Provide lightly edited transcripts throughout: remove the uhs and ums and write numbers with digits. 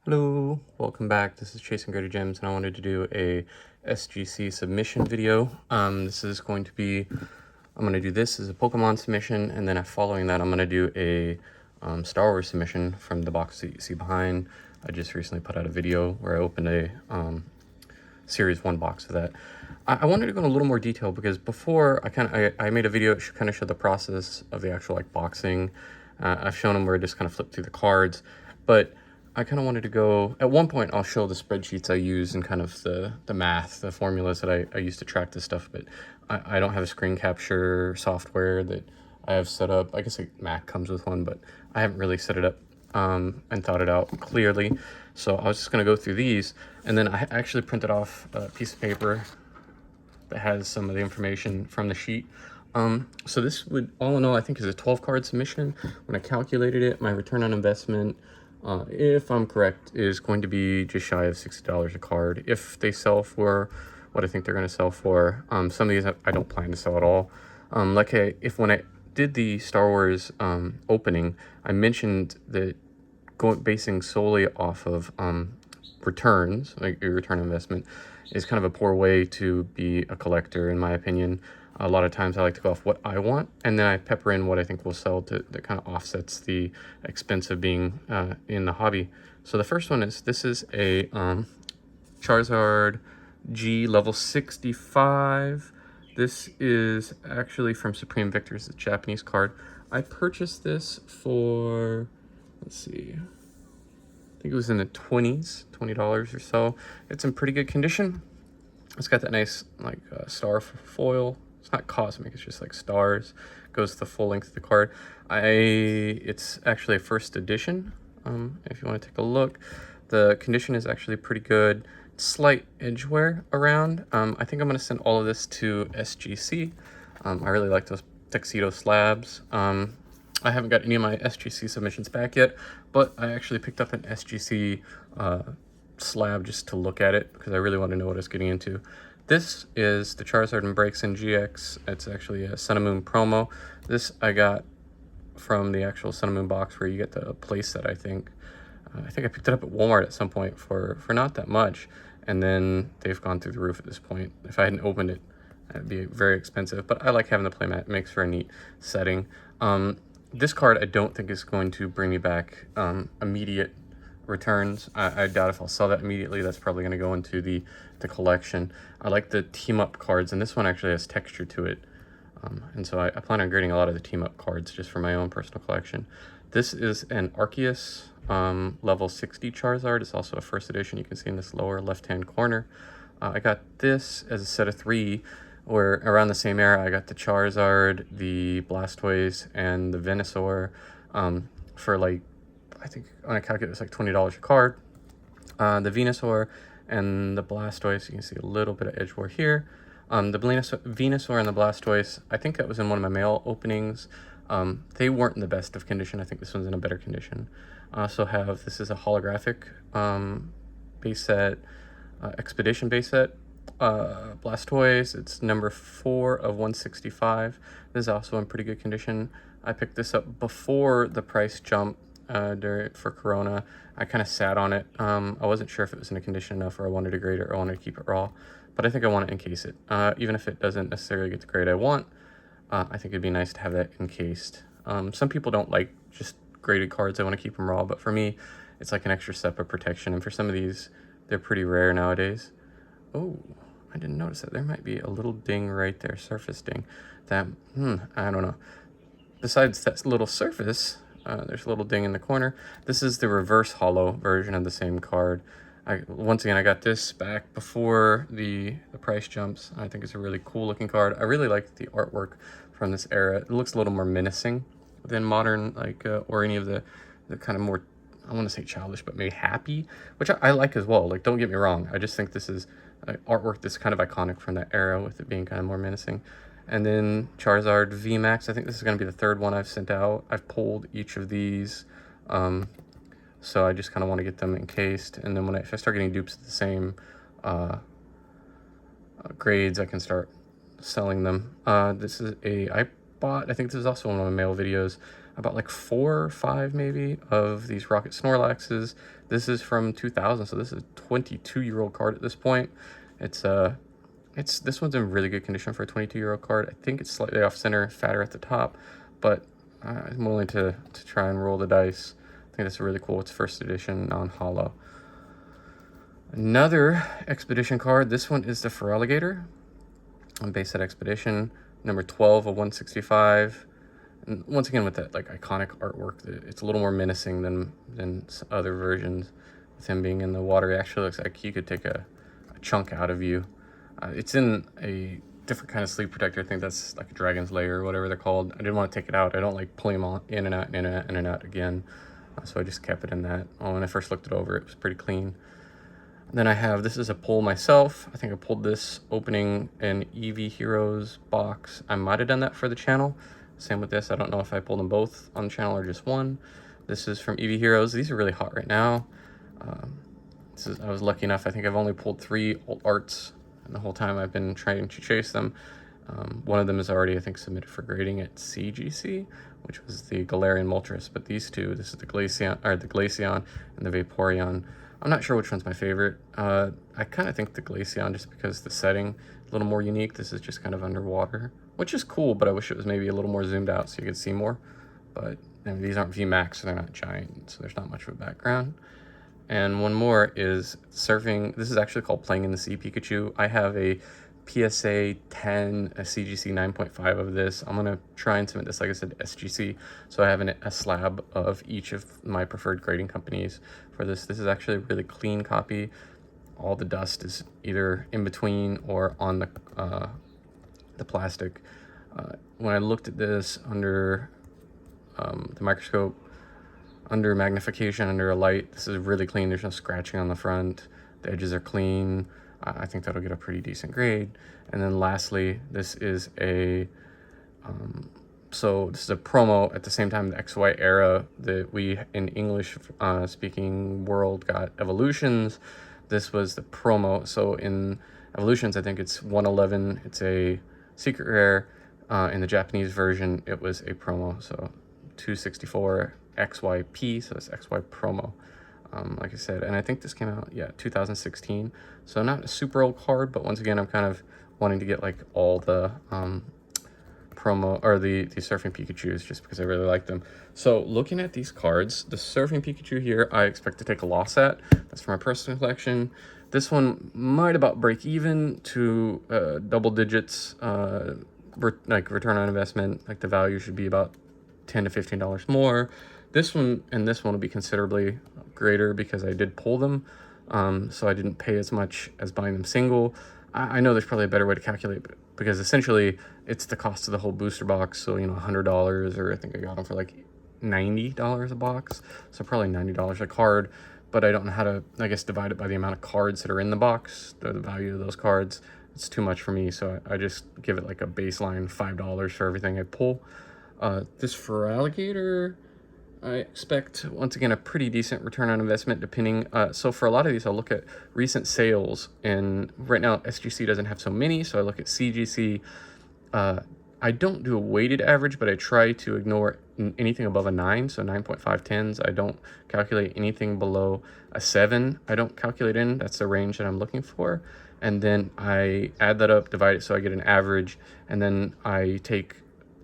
Hello, welcome back. This is Chasing Greater Gems, and I wanted to do a SGC submission video. This is going to be, I'm going to do this as a Pokemon submission, and then following that, I'm going to do a Star Wars submission from the box that you see behind. I just recently put out a video where I opened a Series 1 box of that. I wanted to go in a little more detail because before I made a video that kind of showed the process of the actual boxing. I've shown them where I just kind of flip through the cards, but I kind of wanted to go, at one point I'll show the spreadsheets I use and kind of the math, the formulas that I use to track this stuff, but I don't have a screen capture software that I have set up. I guess Mac comes with one, but I haven't really set it up and thought it out clearly. So I was just going to go through these, and then I actually printed off a piece of paper that has some of the information from the sheet. So this would, all in all, I think is a 12-card submission. When I calculated it, my return on investment, if I'm correct, is going to be just shy of $60 a card. If they sell for what I think they're going to sell for, some of these I don't plan to sell at all. When I did the Star Wars opening, I mentioned that basing solely off of returns, like your return on investment, is kind of a poor way to be a collector, in my opinion. A lot of times I like to go off what I want, and then I pepper in what I think will sell that kind of offsets the expense of being in the hobby. So the first one is, this is a Charizard G level 65. This is actually from Supreme Victors, a Japanese card. I purchased this for, let's see, I think it was in the 20s, $20 or so. It's in pretty good condition. It's got that nice star foil. It's not cosmic, it's just like stars. Goes the full length of the card. It's actually a first edition. If you want to take a look, the condition is actually pretty good. Slight edge wear around. I think I'm going to send all of this to SGC. I really like those tuxedo slabs. I haven't got any of my SGC submissions back yet, but I actually picked up an SGC slab just to look at it because I really want to know what I was getting into. This is the Charizard and Glaceon GX. It's actually a Sun and Moon promo. This I got from the actual Sun and Moon box where you get the playset, I think. I think I picked it up at Walmart at some point for not that much, and then they've gone through the roof at this point. If I hadn't opened it, it'd be very expensive, but I like having the playmat. It makes for a neat setting. This card I don't think is going to bring me back immediate returns. I doubt if I'll sell that immediately. That's probably going to go into the collection. I like the team-up cards, and this one actually has texture to it. And so I plan on grading a lot of the team-up cards just for my own personal collection. This is an Arceus level 60 Charizard. It's also a first edition. You can see in this lower left-hand corner. I got this as a set of 3, where around the same era I got the Charizard, the Blastoise, and the Venusaur for I think on a calculator it's like $20 a card. The Venusaur and the Blastoise, you can see a little bit of edge wear here. The Venusaur and the Blastoise, I think that was in one of my mail openings. They weren't in the best of condition. I think this one's in a better condition. I also have, this is a holographic base set, Expedition base set. Blastoise, it's number 4 of 165. This is also in pretty good condition. I picked this up before the price jump for Corona. I kind of sat on it. I wasn't sure if it was in a condition enough, or I wanted to grade it, or I wanted to keep it raw, but I think I want to encase it. Even if it doesn't necessarily get the grade I want, I think it'd be nice to have that encased. Some people don't like just graded cards, they want to keep them raw, but for me, it's like an extra step of protection, and for some of these, they're pretty rare nowadays. Oh, I didn't notice that. There might be a little ding right there, surface ding. That, I don't know. Besides that little surface, there's a little ding in the corner. This is the reverse hollow version of the same card. Once again, I got this back before the price jumps. I think it's a really cool looking card. I really like the artwork from this era. It looks a little more menacing than modern, or any of the kind of more, I want to say childish, but maybe happy, which I like as well. Don't get me wrong. I just think this is artwork that's kind of iconic from that era, with it being kind of more menacing. And then Charizard VMAX, I think this is going to be the 3rd one I've sent out. I've pulled each of these, so I just kind of want to get them encased. And then if I start getting dupes at the same grades, I can start selling them. This is I think this is also one of my mail videos. I bought like 4 or 5 maybe of these Rocket Snorlaxes. This is from 2000, so this is a 22-year-old card at this point. This one's in really good condition for a 22-year-old card. I think it's slightly off center, fatter at the top, but I'm willing to try and roll the dice. I think that's really cool. It's first edition, non-holo. Another Expedition card. This one is the Feraligatr on base set Expedition, number 12 of 165. And once again, with that like iconic artwork, it's a little more menacing than other versions. With him being in the water, it actually looks like he could take a chunk out of you. It's in a different kind of sleeve protector. I think that's like a dragon's lair or whatever they're called. I didn't want to take it out. I don't like pulling them all in and out, in and out again. So I just kept it in that. When I first looked it over, it was pretty clean. Then I have, this is a pull myself. I think I pulled this opening an EV Heroes box. I might have done that for the channel. Same with this. I don't know if I pulled them both on the channel or just one. This is from EV Heroes. These are really hot right now. I was lucky enough. I think I've only pulled 3 alt arts and the whole time I've been trying to chase them. One of them is already, I think, submitted for grading at SGC, which was the Galarian Moltres. But these two, this is the Glaceon and the Vaporeon. I'm not sure which one's my favorite. I kind of think the Glaceon, just because the setting a little more unique. This is just kind of underwater, which is cool, but I wish it was maybe a little more zoomed out so you could see more. But I mean, these aren't VMAX, so they're not giant, so there's not much of a background. And one more is surfing. This is actually called Playing in the Sea Pikachu. I have a PSA 10, a CGC 9.5 of this. I'm gonna try and submit this, like I said, SGC. So I have a slab of each of my preferred grading companies for this. This is actually a really clean copy. All the dust is either in between or on the plastic. When I looked at this under the microscope, under magnification, under a light, this is really clean. There's no scratching on the front. The edges are clean. I think that'll get a pretty decent grade. And then lastly, this is a promo at the same time, the XY era that we in English speaking world got evolutions. This was the promo. So in evolutions, I think it's 111. It's a secret rare. In the Japanese version, it was a promo. So 264 XYP, so it's XY promo. Like I said, and I think this came out, 2016. So not a super old card, but once again, I'm kind of wanting to get like all the promo or the Surfing Pikachus just because I really like them. So looking at these cards, the Surfing Pikachu here, I expect to take a loss at. That's for my personal collection. This one might about break even to double digits, like return on investment. Like the value should be about $10 to $15 more. This one and this one will be considerably greater because I did pull them, so I didn't pay as much as buying them single. I know there's probably a better way to calculate, but because essentially it's the cost of the whole booster box. So, $100, or I think I got them for like $90 a box. So probably $90 a card, but I don't know how to, I guess, divide it by the amount of cards that are in the box, the value of those cards. It's too much for me, so I just give it like a baseline $5 for everything I pull. This Feraligatr, I expect, once again, a pretty decent return on investment depending. So for a lot of these, I'll look at recent sales. And right now, SGC doesn't have so many, so I look at CGC. I don't do a weighted average, but I try to ignore anything above a 9, so 9.5 tens. I don't calculate anything below a 7. I don't calculate in. That's the range that I'm looking for. And then I add that up, divide it so I get an average, and then I take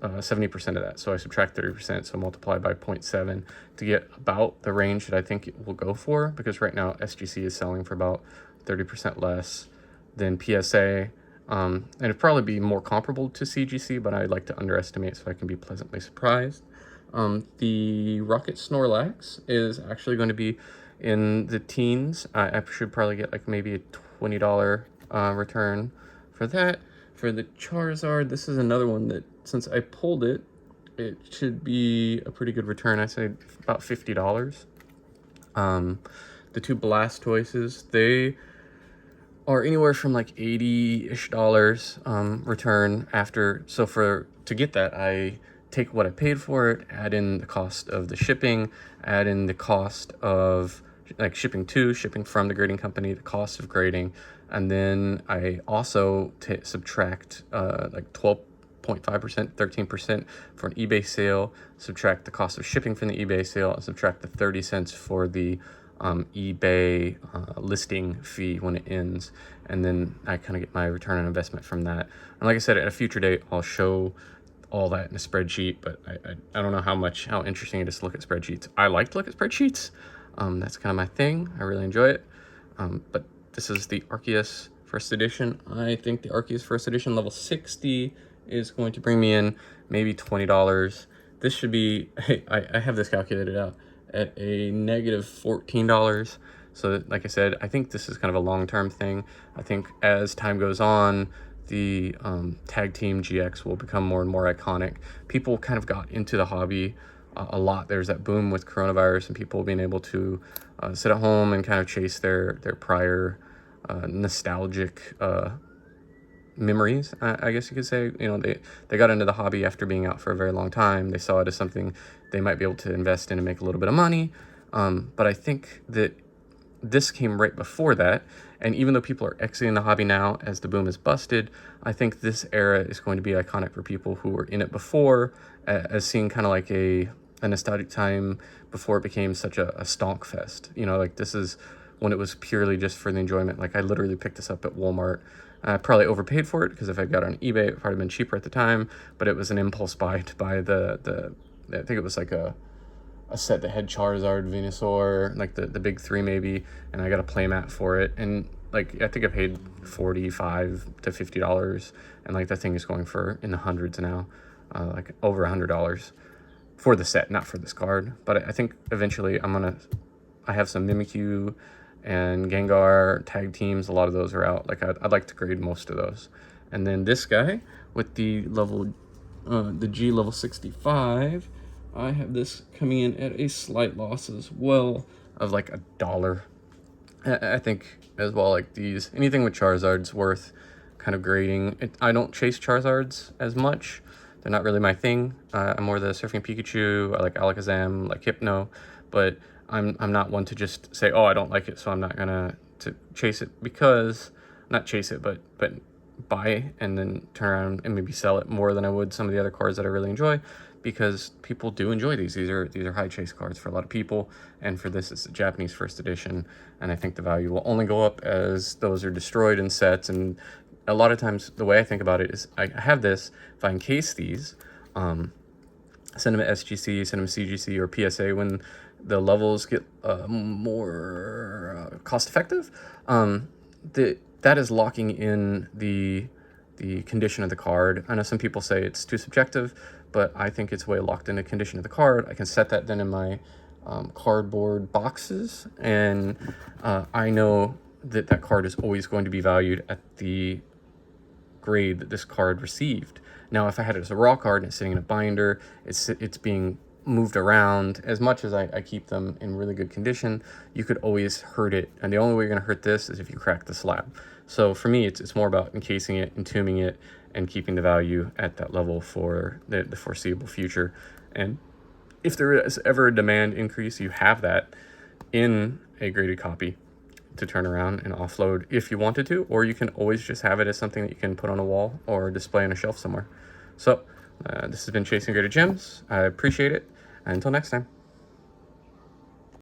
70% of that. So I subtract 30%, so multiply by 0.7 to get about the range that I think it will go for, because right now SGC is selling for about 30% less than PSA. And it'd probably be more comparable to CGC, but I like to underestimate so I can be pleasantly surprised. The Rocket Snorlax is actually going to be in the teens. I should probably get like maybe a $20 return for that. For the Charizard, this is another one that, since I pulled it, it should be a pretty good return. I say about $50. The two Blastoises, they are anywhere from like $80-ish return after. So to get that, I take what I paid for it, add in the cost of the shipping, add in the cost of like shipping from the grading company, the cost of grading, and then I also subtract like 12.5%, 13% for an eBay sale, subtract the cost of shipping from the eBay sale, and subtract the 30 cents for the eBay listing fee when it ends, and then I kind of get my return on investment from that. And like I said, at a future date, I'll show all that in a spreadsheet, but I don't know how interesting it is to look at spreadsheets. I like to look at spreadsheets. That's kind of my thing. I really enjoy it. But this is the Arceus First Edition. I think the Arceus First Edition level 60 is going to bring me in maybe $20. This should be, hey, I have this calculated out at a negative $14. So like I said, I think this is kind of a long-term thing. I think as time goes on, the tag team GX will become more and more iconic. People kind of got into the hobby a lot. There's that boom with coronavirus and people being able to sit at home and kind of chase their prior nostalgic memories, I guess you could say. You know, they got into the hobby after being out for a very long time. They saw it as something they might be able to invest in and make a little bit of money. But I think that this came right before that, and even though people are exiting the hobby now as the boom is busted, I think this era is going to be iconic for people who were in it before, as seeing kind of like a nostalgic time before it became such a stonk fest. You know, like this is when it was purely just for the enjoyment. Like I literally picked this up at Walmart. I probably overpaid for it because if I got it on eBay, it would probably been cheaper at the time, but it was an impulse buy to buy I think it was like a set that had Charizard, Venusaur, like the big three maybe, and I got a playmat for it, and like I think I paid $45 to $50, and like that thing is going for in the hundreds now, like over $100 for the set, not for this card. But I think eventually I have some Mimikyu and Gengar tag teams. A lot of those are out. Like I'd like to grade most of those. And then this guy with the G level 65, I have this coming in at a slight loss as well of like $1. I think as well, like these, anything with Charizard's worth kind of grading. I don't chase Charizards as much. They're not really my thing. I'm more the Surfing Pikachu. I like Alakazam, like Hypno, but I'm not one to just say, oh, I don't like it, so I'm not gonna to chase it, because not chase it, but buy and then turn around and maybe sell it more than I would some of the other cards that I really enjoy, because people do enjoy these. These are high chase cards for a lot of people, and for this, it's a Japanese first edition, and I think the value will only go up as those are destroyed in sets. And a lot of times, the way I think about it is, I have this, if I encase these, send them to SGC, send them to CGC or PSA when the levels get more cost effective, that is locking in the condition of the card. I know some people say it's too subjective, but I think it's way locked in the condition of the card. I can set that then in my cardboard boxes, and I know that card is always going to be valued at the grade that this card received. Now, if I had it as a raw card and it's sitting in a binder, it's being moved around. As much as I keep them in really good condition, you could always hurt it, and the only way you're going to hurt this is if you crack the slab. So for me, it's more about encasing it, entombing it, and keeping the value at that level for the foreseeable future. And if there is ever a demand increase, you have that in a graded copy to turn around and offload if you wanted to, or you can always just have it as something that you can put on a wall or display on a shelf somewhere. So this has been Chasing Graded Gems. I appreciate it. Until next time.